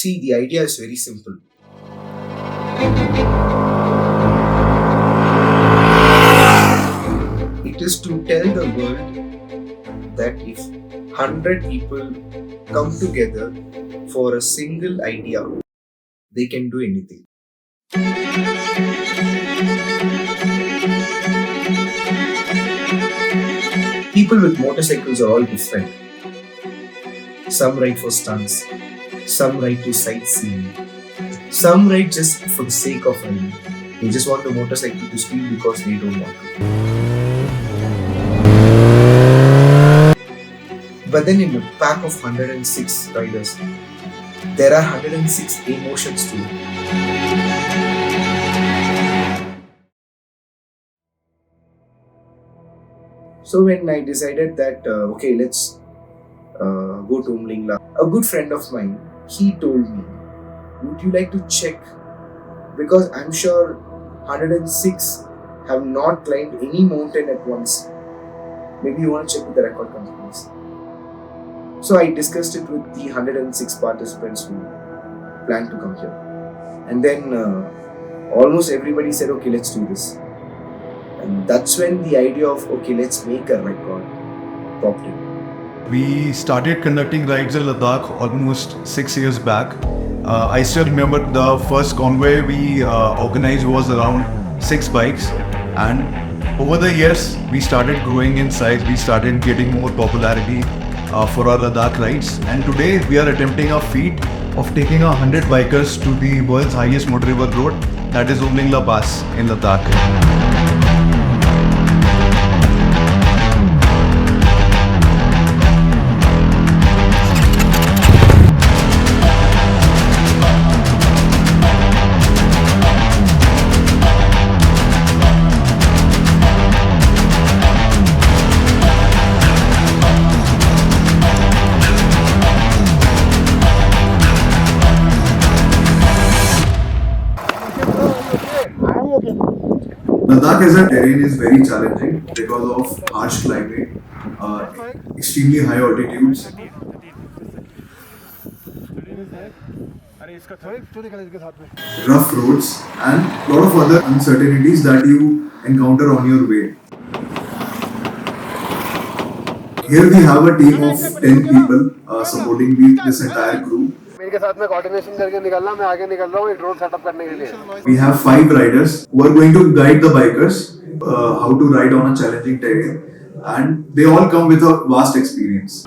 See, the idea is very simple. It is to tell the world that if 100 people come together for a single idea, they can do anything. People with motorcycles are all different. Some ride for stunts, some ride to sightseeing, some ride just for the sake of riding. They just want the motorcycle to speed because they don't want to. But then in a pack of 106 riders, there are 106 emotions too. So when I decided that, let's go to UmlingLa, a good friend of mine, he told me, would you like to check? Because I'm sure 106 have not climbed any mountain at once. Maybe you want to check with the record companies. So I discussed it with the 106 participants who planned to come here. And then almost everybody said, okay, let's do this. And that's when the idea of, okay, let's make a record popped in. We started conducting rides in Ladakh almost 6 years back. I still remember the first convoy we organized was around 6 bikes, and over the years we started growing in size, we started getting more popularity for our Ladakh rides, and today we are attempting a feat of taking 100 bikers to the world's highest motor river road, that is UmlingLa Pass in Ladakh. Ladakh as a terrain is very challenging because of harsh climate, extremely high altitudes. Rough roads and a lot of other uncertainties that you encounter on your way. Here we have a team of 10 people supporting this entire crew. We have 5 riders who are going to guide the bikers how to ride on a challenging terrain, and they all come with a vast experience.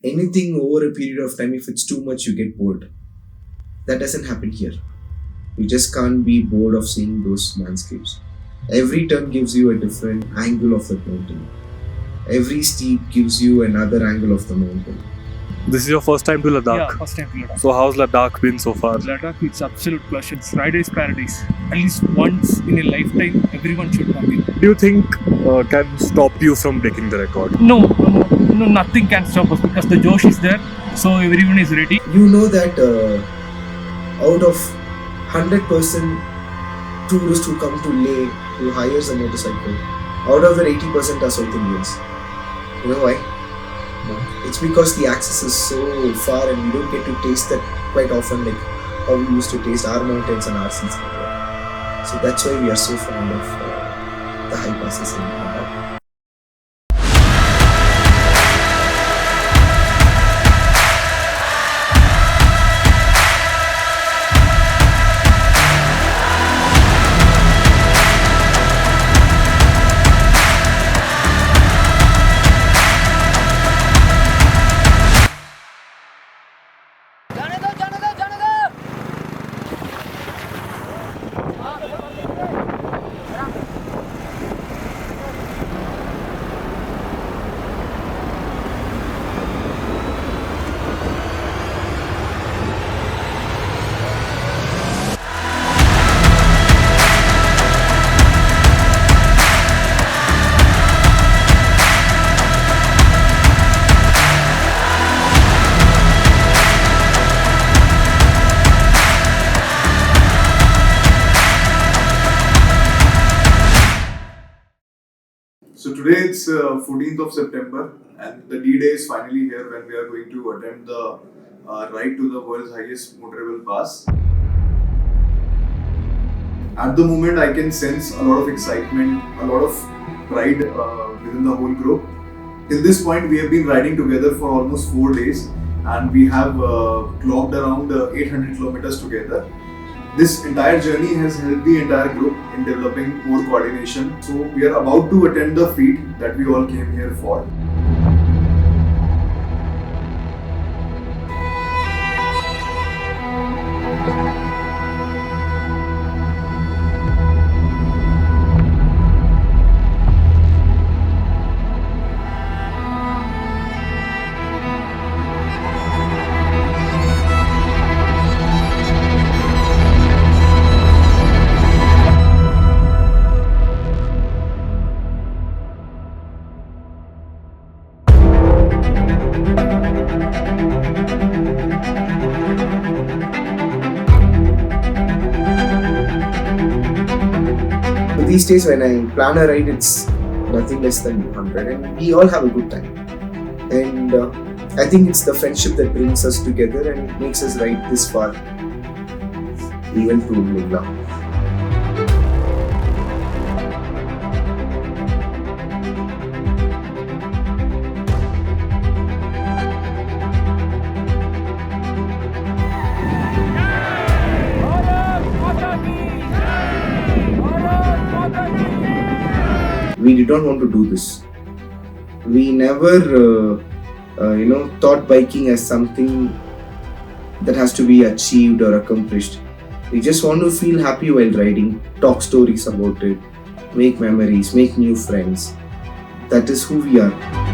Anything over a period of time, if it's too much, you get bored. That doesn't happen here. You just can't be bored of seeing those landscapes. Every turn gives you a different angle of the mountain. Every steep gives you another angle of the mountain. This is your first time to Ladakh? Yeah, first time to Ladakh. So how's Ladakh been so far? Ladakh, it's absolute pleasure. It's rider's paradise. At least once in a lifetime, everyone should come here. Do you think can stop you from breaking the record? No, nothing can stop us because the Josh is there, so everyone is ready. You know that out of 100% tourists who come to Leh, who hires a motorcycle, out of that 80% are South Indians. You know why? No. It's because the access is so far and we don't get to taste that quite often, like how we used to taste our mountains and our seas. So that's why we are so fond of the high passes in Ladakh. So today it's 14th of September, and the D-Day is finally here when we are going to attempt the ride to the world's highest motorable pass. At the moment, I can sense a lot of excitement, a lot of pride within the whole group. Till this point, we have been riding together for almost 4 days, and we have clocked around 800 kilometers together. This entire journey has helped the entire group in developing more coordination. So we are about to attend the feat that we all came here for. These days when I plan a ride, it's nothing less than 100 and we all have a good time. And I think it's the friendship that brings us together and makes us ride this far, even to UmlingLa. We did not want to do this. We never, thought biking as something that has to be achieved or accomplished. We just want to feel happy while riding, talk stories about it, make memories, make new friends. That is who we are.